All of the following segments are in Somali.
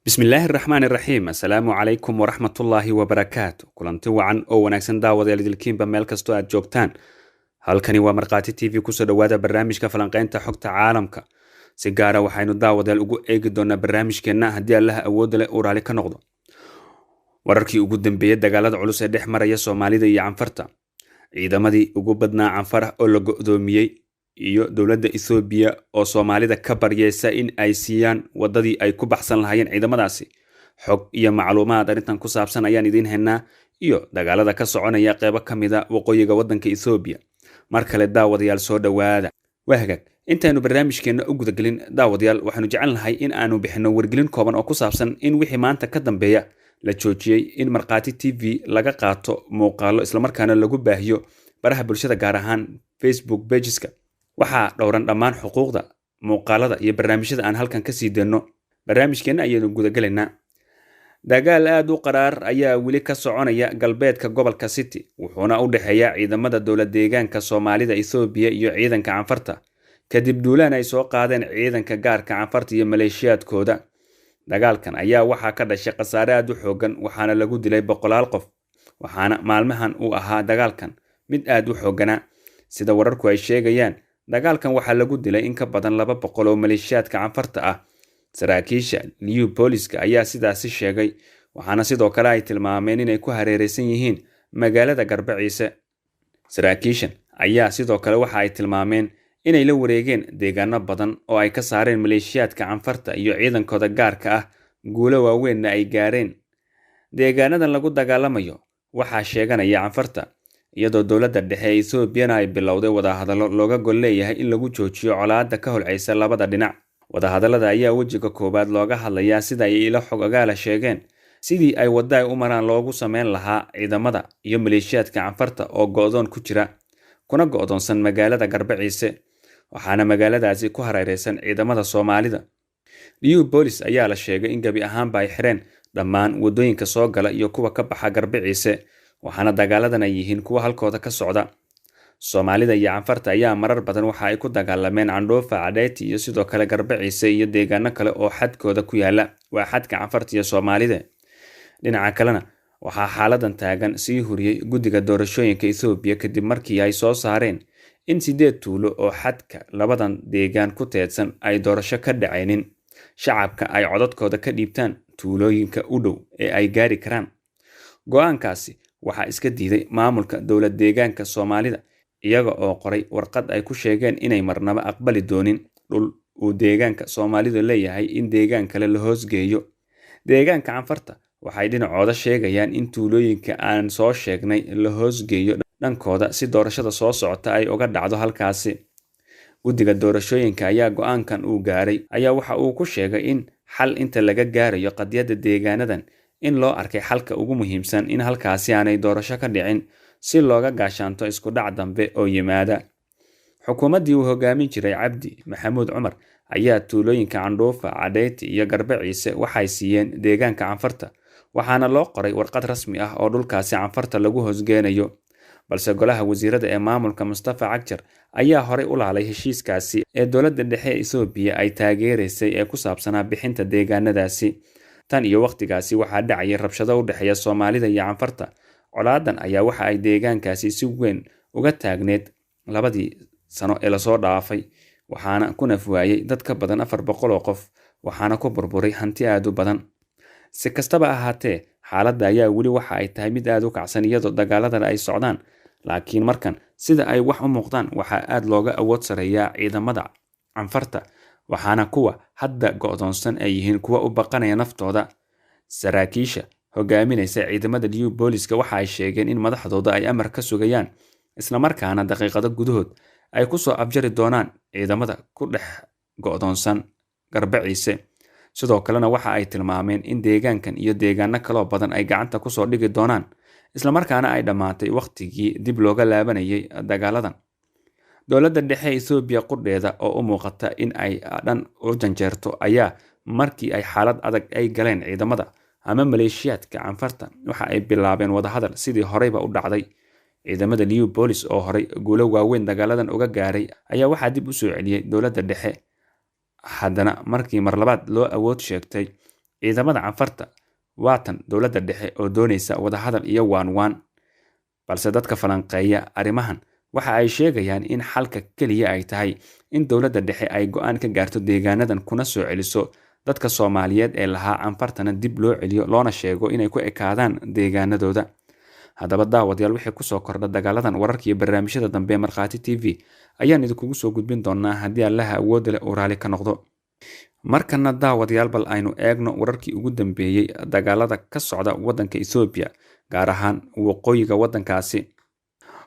بسم الله الرحمن الرحيم السلام عليكم ورحمة الله وبركاته kulanti wacan oo wanaagsan daawadayaal idilkiinba meel kastoo aad joogtaan halkani waa marqaati tv kusoo dhawaada barnaamijka falanqaynta xogta caalamka si gaara waxaynu daawadayaal ugu eegi doonaa barnaamijkeena haddii allaha awoodda leh uu raali ka noqdo wararkii ugu dambeeyay dagaalada culus ee dhex maraya Soomaalida iyo Canfarta ciidamadii ugu badnaa Canfar oo la go'doomiyay iyo dowladda Ethiopia oo Soomaalida ka baryaysa in ay siiyaan wadadii ay ku baxsan lahaayeen ciidamadaasi xog iyo macluumaad arintan ku saabsan ayaan idin haynaa iyo dagaalada ka soconaya qaybo kamid ah waqooyiga wadanka Ethiopia mar kale daawadayaal soo dhawaada wahagag intaanu barnaamijkeena u gudagelin daawadayaal waxaanu jecelnahay in aanu bixino wargelin kooban oo ku saabsan in wixii maanta ka dambeeya la joojiyay in marqaati tv laga qaato muuqaalo isla markaana lagu baahiyo baraha bulshada gaar ahaan Facebook pageska waxaa dhowran dhammaan xuquuqda muuqaalada iyo barnaamijyada aan halkan ka sii deeno barnaamijkeena ayaynu gudagalaynaa dagaal aad u qaraar ayaa wili ka soconaya galbeedka gobolka City wuxuuna u dhaxeeyaa ciidamada dowlad deegaanka Soomaalida Ethiopia iyo ciidanka Canfarta kadib duulaan ay soo qaadeen ciidanka gaarka Canfarta iyo maleeshiyaadkooda dagaalkan ayaa waxaa ka dhashay khasaare aad u xoogan waxaana lagu dilay boqolaal qof waxaana maalmahan uu ahaa dagaalkan mid aad u xoogana sida wararku ay sheegayaan dagaalkan waxaa lagu dilay in ka badan 200 oo maleeshiyaadka Canfarta ah saraakiisha Liu Poliska ayaa sidaasi sheegay waxaana sidoo kale ay tilmaameen inay ku hareeraysan yihiin magaalada Garbaciise saraakiishan ayaa sidoo kale waxa ay tilmaameen inay la wareegeen deegaano badan oo ay ka saareen maleeshiyaadka Canfarta iyo ciidankooda gaarka ah guulo waaweyn ay gaareen deegaanadan lagu dagaalamayo waxaa sheeganaya Canfarta iyadoo dowladda dhexe ee Ethiopia ay bilowday wadahadallo looga gol leeyahay in lagu joojiyo colaadda ka holcaysa labada dhinac wadahadallada ayaa wajiga koobaad looga hadlayaa sida ay ilo xog ogaal sheegeen sidii ay wadaay u maraan loogu sameyn lahaa ciidamada iyo maleeshiyaadka Canfarta oo go'doon ku jira kuna go'doonsan magaalada Garbaciise waxaana magaaladaasi ku hareeraysan ciidamada Soomaalida Liu Police ayaa la sheegay in gabi ahaanba ay xireen dhammaan wadooyinka soo gala iyo kuwa ka baxa Garbaciise waxaana dagaaladan ay yihiin kuwa halkooda ka socda Soomaalida iyo Canfarta ayaa marar badan waxa ay ku dagaalameen Candhoofa Cadeyti iyo sidoo kale Garbaciise iyo deegaano kale oo xadkooda ku yaala waa xadka Canfarta iyo Soomaalida dhinaca kalena waxaa xaaladan taagan sii huriyay guddiga doorashooyinka Ethiopia kadib markii ay soo saareen in 8 tuulo oo xadka labadan deegaan ku teedsan ay doorasho ka dhacaynin shacabka ay codadkooda ka dhiibtaan tuulooyinka u dhow ee ay gaari karaan go'aankaasi waxaa iska diiday maamulka dowlad deegaanka Soomaalida iyaga oo qoray warqad ay ku sheegeen inay marnaba aqbali doonin dhul uu deegaanka Soomaalidu leeyahay in deegaan kale la hoosgeeyo deegaanka Canfarta waxay dhinacooda sheegayaan in tuulooyinka aan soo sheegnay la hoosgeeyo dhankooda si doorashada soo socota ay uga dhacdo halkaasi guddiga doorashooyinka ayaa go'aankan uu gaaray ayaa waxa uu ku sheegay in xal inta laga gaarayo qadiyada deegaanadan in loo arkay xalka ugu muhiimsan in halkaasi aanay doorasho ka dhicin si looga gaashaanto isku dhac dambe oo yimaada xukuumaddii uu hogaamin jiray Cabdi Maxamuud Cumar ayaa tuulooyinka Candhoofa Cadeyti iyo Garbaciise waxay siiyeen deegaanka Canfarta waxaana loo qoray warqad rasmi ah oo dhulkaasi Canfarta lagu hoosgeenayo balse golaha wasiirada ee maamulka Mustafa Cagjar ayaa horey u laalay heshiiskaasi ee dowladda dhexe ee Ethiopia ay taageeraysay ee ku saabsanaa bixinta deegaanadaasi tan iyo waqtigaasi waxaa dhacay rabshado u dhaxeeya Soomaalida iyo Canfarta colaadan ayaa waxa ay deegaankaasi si weyn uga taagneed labadii sano ee la soo dhaafay waxaana ku nafwaayay dad ka badan 400 oo qof waxaana ku burburay hanti aad u badan si kastaba ahaatee xaaladda ayaa weli waxa ay tahay mid aad u kacsan iyadoo dagaaladan ay socdaan laakiin markan sida ay wax u muuqdaan waxa aad looga awood sareeyaa ciidamada Canfarta waxaana kuwa hadda go'doonsan ay yihiin kuwa u baqanaya naftooda saraakiisha hogaaminaysa ciidamada Liu Poliska waxa ay sheegeen in madaxdooda ay amar ka sugayaan isla markaana daqiiqado gudahood ay ku soo abjari doonaan ciidamada ku dhex go'doonsan Garbaciise sidoo kalena waxa ay tilmaameen in deegaankan iyo deegaano kale badan ay gacanta ku soo dhigi doonaan isla markaana ay dhamaatay waqtigii dib looga laabanayay dagaaladan dowladda dhexe Ethiopia qudheeda oo u muuqata in ay dhan u janjeerto ayaa markii ay xaalad adag ay galeen ciidamada ama maleeshiyaadka Canfarta waxa ay bilaabeen wadahadal sidii horeyba u dhacday ciidamada Liu Police oo horey guulo waaweyn dagaaladan uga gaaray ayaa waxaa dib u soo celiyay dowladda dhexe haddana markii mar labaad loo awood sheegtay ciidamada canfarta waatan dowladda dhexe oo doonaysa wadahadal iyo waanwaan, balse dadka falanqeeya arrimahan waxa ay sheegayaan in xalka keliya ay tahay in dowladda dhexe ay go'aan ka gaarto deegaanadan kuna soo celiso dadka Soomaaliyeed ee lahaa canfartana dib loo celiyo loona sheego inay ku ekaadaan deegaanadooda. Haddaba daawadayaal wixii kusoo kordha dagaaladan wararka iyo barnaamijyada dambe Markhaati TV ayaan idinkugu soo gudbin doonaa haddii Allaha awood leh uu raali ka noqdo. Markana daawadayaal bal aynu eegno wararkii ugu dambeeyay dagaalada ka socda waddanka Ethiopia, gaar ahaan waqooyiga waddankaasi.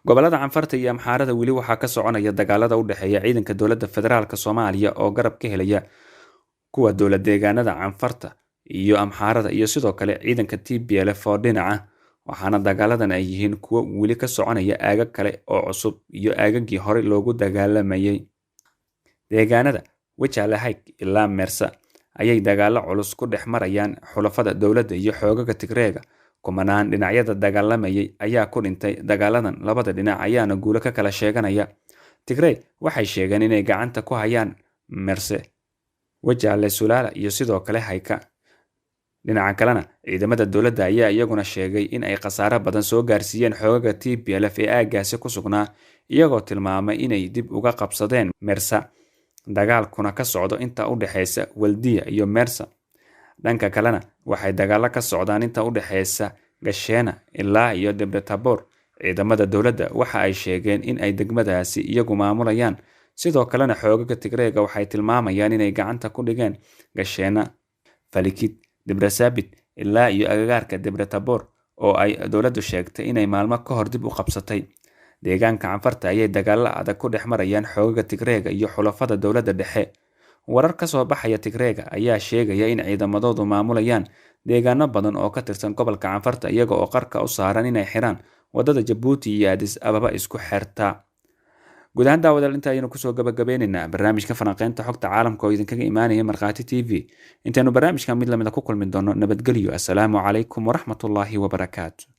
Gobolada Canfarta iyo Amxaarada weli waxaa ka soconaya dagaalada u dhexeeya ciidanka dowladda federaalka Soomaaliya oo garab ka helaya kuwa dowlad deegaanada Canfarta iyo Amxaarada iyo sidoo kale ciidanka TPLF oo dhinaca, waxaana dagaaladan ay yihiin kuwa weli ka soconaya aagag kale oo cusub iyo aagagii hore loogu dagaalamayay. Deegaanada Wajalahayd ilaa Meersa ayay dagaalo culus ku dhex marayaan xulafada dowladda iyo xoogaga Tigreega. Kumanaan dhinacyada dagaalamayay ayaa ku dhintay dagaaladan, labada dhinac ayaana guulo ka kala sheeganaya. Tigray waxay sheegeen inay gacanta ku hayaan Meerse, Wajale Sulaala iyo sidoo kale Hayka. Dhinaca kalena ciidamada dowladda ayaa iyaguna sheegay in ay khasaare badan soo gaarsiiyeen xoogaga TPLF ee aaggaasi ku sugnaa, iyagoo tilmaamay inay dib uga qabsadeen Meersa, dagaalkuna ka socdo inta u dhaxaysa Waldiya iyo Meersa. Dhanka kalena waxay dagaalo ka socdaan inta u dhaxaysa Gasheena ilaa iyo Debretabor. Ciidamada dowladda waxa ay sheegeen in ay degmadaasi iyagu maamulayaan, sidoo kalena xoogaga Tigreega waxay tilmaamayaan inay gacanta ku dhigeen Gasheena, Falikid, Debresabit ilaa iyo agagaarka Debretabor oo ay dowladdu sheegtay inay maalmo ka hor dib u qabsatay. Deegaanka Canfarta ayay dagaalo adag ku dhex marayaan xoogaga Tigreega iyo xulafada dowladda dhexe. Warar ka soo baxaya Tigreega ayaa sheegaya in ciidamadoodu maamulayaan deegaano badan oo ka tirsan gobolka Canfarta, iyaga oo qarka u saaran inay xiraan wadada Jabuuti iyo Addis Ababa isku xirta. Guud ahaan daawadayaal inta ayaynu kusoo gabagabeynaynaa barnaamijka falanqaynta xogta caalamka oo idinkaga imaanaya Markhaati TV. Intaanu barnaamijkan mid lamid ah ku kulmi doono, nabadgelyo. Assalaamu calaykum waraxmatullaahi wabarakaatu.